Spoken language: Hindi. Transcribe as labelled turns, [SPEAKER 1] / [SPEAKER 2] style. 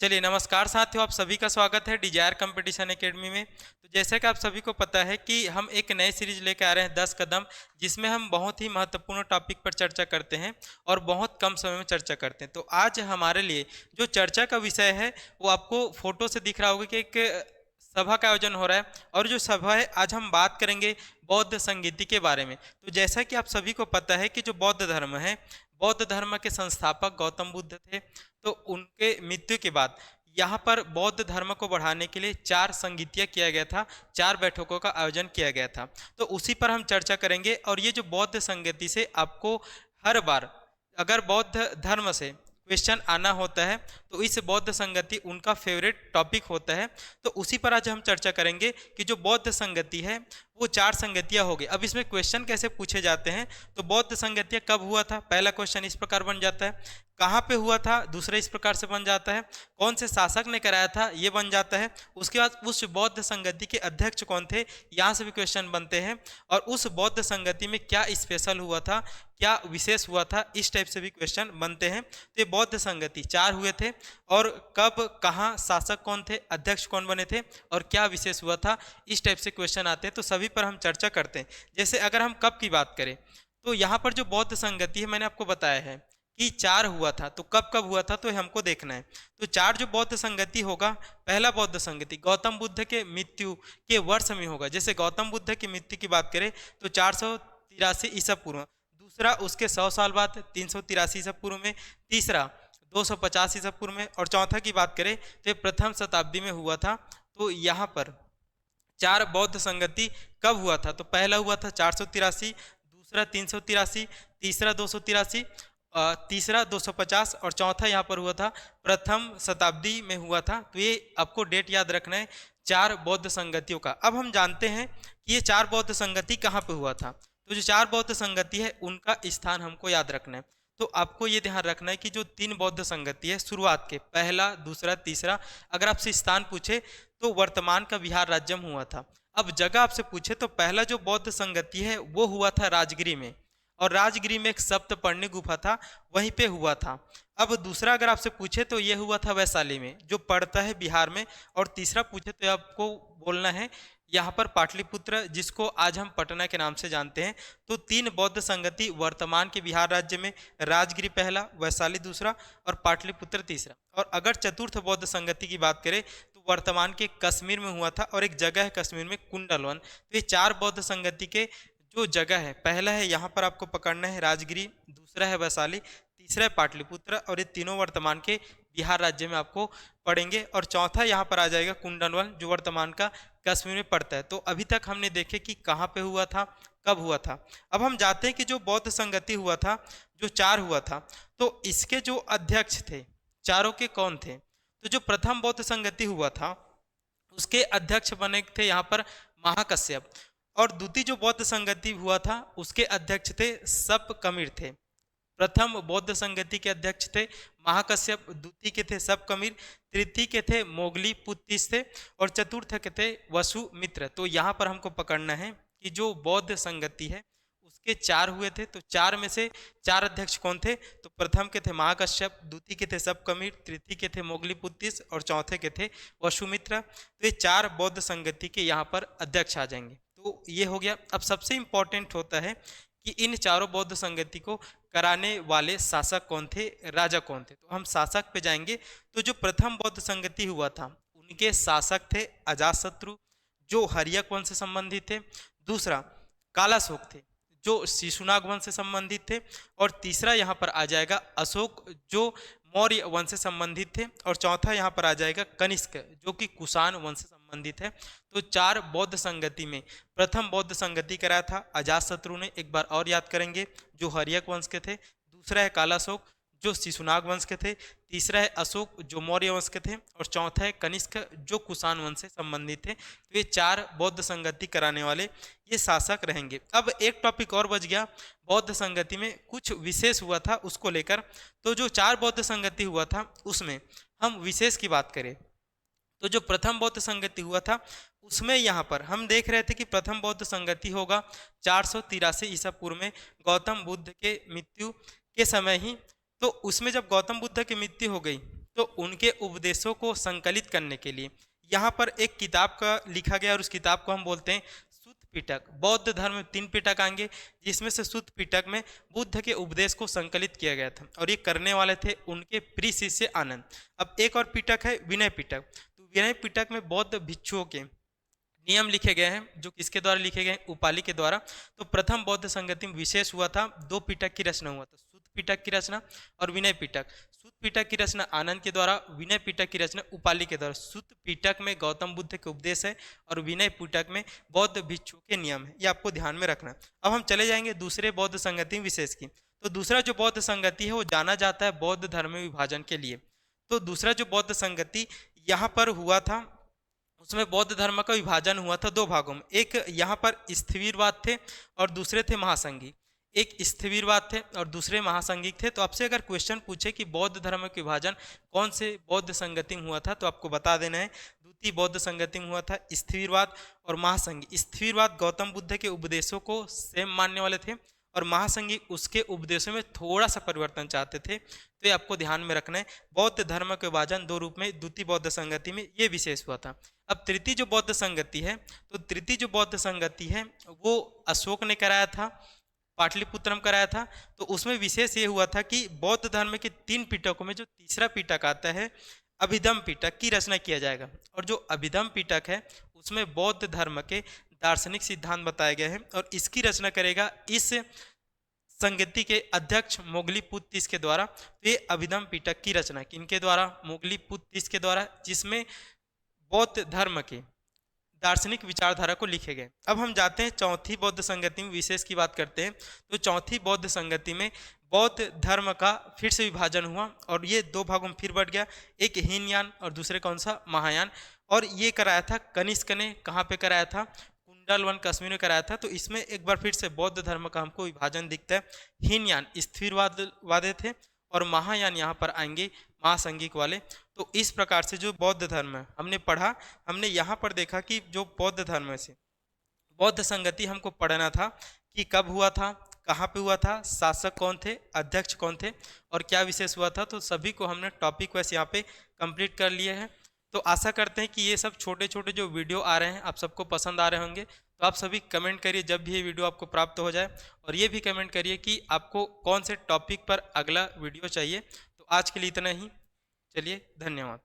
[SPEAKER 1] चलिए नमस्कार साथियों, आप सभी का स्वागत है डिजायर कंपटीशन एकेडमी में। तो जैसा कि आप सभी को पता है कि हम एक नए सीरीज लेकर आ रहे हैं 10 कदम, जिसमें हम बहुत ही महत्वपूर्ण टॉपिक पर चर्चा करते हैं और बहुत कम समय में चर्चा करते हैं। तो आज हमारे लिए जो चर्चा का विषय है वो आपको फोटो से दिख रहा होगा कि एक सभा का आयोजन हो रहा है, और जो सभा है आज हम बात करेंगे बौद्ध संगीति के बारे में। तो जैसा कि आप सभी को पता है कि जो बौद्ध धर्म है, बौद्ध धर्म के संस्थापक गौतम बुद्ध थे। तो उनके मृत्यु के बाद यहाँ पर बौद्ध धर्म को बढ़ाने के लिए 4 संगीतियाँ किया गया था, 4 बैठकों का आयोजन किया गया था। तो उसी पर हम चर्चा करेंगे। और ये जो बौद्ध संगति से आपको हर बार अगर बौद्ध धर्म से क्वेश्चन आना होता है तो इस बौद्ध संगति उनका फेवरेट टॉपिक होता है। तो उसी पर आज हम चर्चा करेंगे कि जो बौद्ध संगति है वो 4 संगतियाँ हो गई। अब इसमें क्वेश्चन कैसे पूछे जाते हैं, तो बौद्ध संगतियाँ कब हुआ था, पहला क्वेश्चन इस प्रकार बन जाता है। कहाँ पे हुआ था, दूसरा इस प्रकार से बन जाता है। कौन से शासक ने कराया था, ये बन जाता है। उसके बाद उस बौद्ध संगति के अध्यक्ष कौन थे, यहाँ से भी क्वेश्चन बनते हैं। और उस बौद्ध संगति में क्या स्पेशल हुआ था, क्या विशेष हुआ था, इस टाइप से भी क्वेश्चन बनते हैं। तो ये बौद्ध संगति 4 हुए थे, और कब, कहाँ, शासक कौन थे, अध्यक्ष कौन बने थे, और क्या विशेष हुआ था, इस टाइप से क्वेश्चन आते हैं। तो सभी पर हम चर्चा करते हैं। जैसे अगर हम कब की बात करें तो यहाँ पर जो बौद्ध संगति है मैंने आपको बताया है कि 4 हुआ था। तो कब कब हुआ था तो हमको देखना है। तो 4 जो बौद्ध संगति होगा, पहला बौद्ध संगति गौतम बुद्ध के मृत्यु के वर्ष में होगा। जैसे गौतम बुद्ध की मृत्यु की बात करें तो 483 ईसा पूर्व, दूसरा उसके 100 साल बाद 383 ईसा पूर्व में, तीसरा 250 ईसा पूर्व में, और चौथा की बात करें तो प्रथम शताब्दी में हुआ था। तो यहाँ पर 4 बौद्ध संगति कब हुआ था, तो पहला हुआ था 483, दूसरा 383, तीसरा 283, तीसरा 250, और चौथा यहाँ पर हुआ था प्रथम शताब्दी में हुआ था। तो ये आपको डेट याद रखना है 4 बौद्ध संगतियों का। अब हम जानते हैं कि ये 4 बौद्ध संगति कहाँ पे हुआ था। तो जो 4 बौद्ध संगति है उनका स्थान हमको याद रखना है। तो आपको ये ध्यान रखना है कि जो 3 बौद्ध संगति है शुरुआत के, पहला, दूसरा, तीसरा, अगर आपसे स्थान पूछे तो वर्तमान का बिहार राज्य में हुआ था। अब जगह आपसे पूछे तो पहला जो बौद्ध संगति है वो हुआ था राजगिरी में, और राजगिरी में एक सप्तपर्णी गुफा था, वहीं पे हुआ था। अब दूसरा अगर आपसे पूछे तो ये हुआ था वैशाली में, जो पड़ता है बिहार में। और तीसरा पूछे तो आपको बोलना है यहाँ पर पाटलिपुत्र, जिसको आज हम पटना के नाम से जानते हैं। तो 3 बौद्ध संगति वर्तमान के बिहार राज्य में, राजगिरी पहला, वैशाली दूसरा, और पाटलिपुत्र तीसरा। और अगर चतुर्थ बौद्ध संगति की बात करें तो वर्तमान के कश्मीर में हुआ था, और एक जगह है कश्मीर में कुंडलवन। तो ये 4 बौद्ध संगति के जो जगह है, पहला है यहाँ पर आपको पकड़ना है राजगिरी, दूसरा है वैशाली, तीसरा है पाटलिपुत्र, और ये तीनों वर्तमान के बिहार राज्य में आपको पड़ेंगे। और चौथा यहाँ पर आ जाएगा कुंडलवन, जो वर्तमान का कश्मीर में पड़ता है। तो अभी तक हमने देखे कि कहाँ पे हुआ था, कब हुआ था। अब हम जाते हैं कि जो बौद्ध संगति हुआ था, जो 4 हुआ था, तो इसके जो अध्यक्ष थे चारों के कौन थे। तो जो प्रथम बौद्ध संगति हुआ था उसके अध्यक्ष बने थे यहाँ पर महाकश्यप, और द्वितीय जो बौद्ध संगति हुआ था उसके अध्यक्ष थे सपकमिर थे। प्रथम बौद्ध संगति के अध्यक्ष थे महाकश्यप, द्वितीय के थे सपकमिर, तृतीय के थे मोगली पुत्तिस थे, और चतुर्थ के थे वसुमित्र। तो यहाँ पर हमको पकड़ना है कि जो बौद्ध संगति है उसके 4 हुए थे। तो 4 में से 4 अध्यक्ष कौन थे, तो प्रथम के थे महाकश्यप, द्वितीय के थे सपकमिर, तृतीय के थे मोगली पुत्तिस, और चौथे के थे वसुमित्र। तो ये 4 बौद्ध संगति के यहाँ पर अध्यक्ष आ जाएंगे। तो ये हो गया। अब सबसे इंपॉर्टेंट होता है कि इन चारों बौद्ध संगति को कराने वाले शासक कौन थे, राजा कौन थे। तो हम शासक पे जाएंगे। तो जो प्रथम बौद्ध संगति हुआ था उनके शासक थे अजातशत्रु, जो हर्यक वंश से संबंधित थे। दूसरा कालाशोक थे, जो शिशुनाग वंश से संबंधित थे। और तीसरा यहाँ पर आ जाएगा अशोक, जो मौर्य वंश से संबंधित थे। और चौथा यहाँ पर आ जाएगा कनिष्क, जो कि कुषाण वंश से संबंधित है। तो 4 बौद्ध संगति में प्रथम बौद्ध संगति कराया था अजातशत्रु ने, एक बार और याद करेंगे, जो हर्यक वंश के थे। दूसरा है कालाशोक, जो शिशुनाग वंश के थे। तीसरा है अशोक, जो मौर्य वंश के थे। और चौथा है कनिष्क, जो कुषाण वंश से संबंधित थे। तो ये 4 बौद्ध संगति कराने वाले ये शासक रहेंगे। अब एक टॉपिक और बच गया, बौद्ध संगति में कुछ विशेष हुआ था उसको लेकर। तो जो 4 बौद्ध संगति हुआ था उसमें हम विशेष की बात करें तो जो प्रथम बौद्ध संगति हुआ था उसमें यहाँ पर हम देख रहे थे कि प्रथम बौद्ध संगति होगा 483 ईसा पूर्व में, गौतम बुद्ध के मृत्यु के समय ही। तो उसमें जब गौतम बुद्ध की मृत्यु हो गई तो उनके उपदेशों को संकलित करने के लिए यहाँ पर एक किताब का लिखा गया और उस किताब को हम बोलते हैं सुत्त पिटक। बौद्ध धर्म में 3 पिटक आएंगे, जिसमें से सुत्त पिटक में बुद्ध के उपदेश को संकलित किया गया था और ये करने वाले थे उनके प्रिय शिष्य आनंद। अब एक और पिटक है विनय पिटक। तो विनय पिटक में बौद्ध भिक्षुओं के नियम लिखे गए हैं, जो किसके द्वारा लिखे गए हैं? उपाली के द्वारा। तो प्रथम बौद्ध संगति में विशेष हुआ था 2 पिटक की रचना हुआ था, सुत्त पिटक की रचना और विनय पिटक। सुत्त पिटक की रचना आनंद के द्वारा, विनय पिटक की रचना उपाली के द्वारा। सुत्त पिटक में गौतम बुद्ध के उपदेश है और विनय पिटक में बौद्ध भिक्षुओं के नियम है, ये आपको ध्यान में रखना। अब हम चले जाएंगे दूसरे बौद्ध संगति विशेष की। तो दूसरा जो बौद्ध संगति है वो जाना जाता है बौद्ध धर्म में विभाजन के लिए। तो दूसरा जो बौद्ध संगति यहाँ पर हुआ था उसमें बौद्ध धर्म का विभाजन हुआ था 2 भागों में। एक यहाँ पर स्थिविरवाद थे और दूसरे थे महासंघी। एक स्थिविरवाद थे और दूसरे महासंघिक थे। तो आपसे अगर क्वेश्चन पूछे कि बौद्ध धर्म का विभाजन कौन से बौद्ध संगति में हुआ था, तो आपको बता देना है द्वितीय बौद्ध संगति में हुआ था, स्थिविरवाद और महासंघी। स्थिविरवाद गौतम बुद्ध के उपदेशों को सेम मानने वाले थे और महासंघी उसके उपदेशों में थोड़ा सा परिवर्तन चाहते थे। तो ये आपको ध्यान में रखना है। बौद्ध धर्म के विभाजन 2 रूप में द्वितीय बौद्ध संगति में ये विशेष हुआ था। अब तृतीय जो बौद्ध संगति है, तो तृतीय जो बौद्ध संगति है वो अशोक ने कराया था, पाटलिपुत्रम कराया था। तो उसमें विशेष ये हुआ था कि बौद्ध धर्म के 3 पिटकों में जो तीसरा पिटक आता है अभिधम पिटक की रचना किया जाएगा। और जो अभिधम पिटक है उसमें बौद्ध धर्म के दार्शनिक सिद्धांत बताए गए हैं और इसकी रचना करेगा इस संगति के अध्यक्ष मोगलीपुत्त के द्वारा। तो ये अभिधम पिटक की रचना किनके द्वारा? मोगलीपुत्त के द्वारा, जिसमें बौद्ध धर्म के दार्शनिक विचारधारा को लिखे गए। अब हम जाते हैं चौथी बौद्ध संगति में विशेष की बात करते हैं। तो चौथी बौद्ध संगति में बौद्ध धर्म का फिर से विभाजन हुआ और ये 2 भागों में फिर बढ़ गया। एक हीनयान और दूसरे कौन सा? महायान। और ये कराया था कनिष्क ने। कहाँ पे कराया था? कुंडलवन कश्मीर में कराया था। तो इसमें एक बार फिर से बौद्ध धर्म का हमको विभाजन दिखता है। हीनयान स्थिरवादी थे और महायान यहाँ पर आएंगे महासंघिक वाले। तो इस प्रकार से जो बौद्ध धर्म है हमने पढ़ा, हमने यहाँ पर देखा कि जो बौद्ध धर्म से बौद्ध संगति हमको पढ़ना था कि कब हुआ था, कहाँ पे हुआ था, शासक कौन थे, अध्यक्ष कौन थे और क्या विशेष हुआ था। तो सभी को हमने टॉपिक वैसे यहाँ पे कंप्लीट कर लिए हैं। तो आशा करते हैं कि ये सब छोटे छोटे जो वीडियो आ रहे हैं आप सबको पसंद आ रहे होंगे। तो आप सभी कमेंट करिए जब भी ये वीडियो आपको प्राप्त हो जाए, और ये भी कमेंट करिए कि आपको कौन से टॉपिक पर अगला वीडियो चाहिए। तो आज के लिए इतना ही। चलिए, धन्यवाद।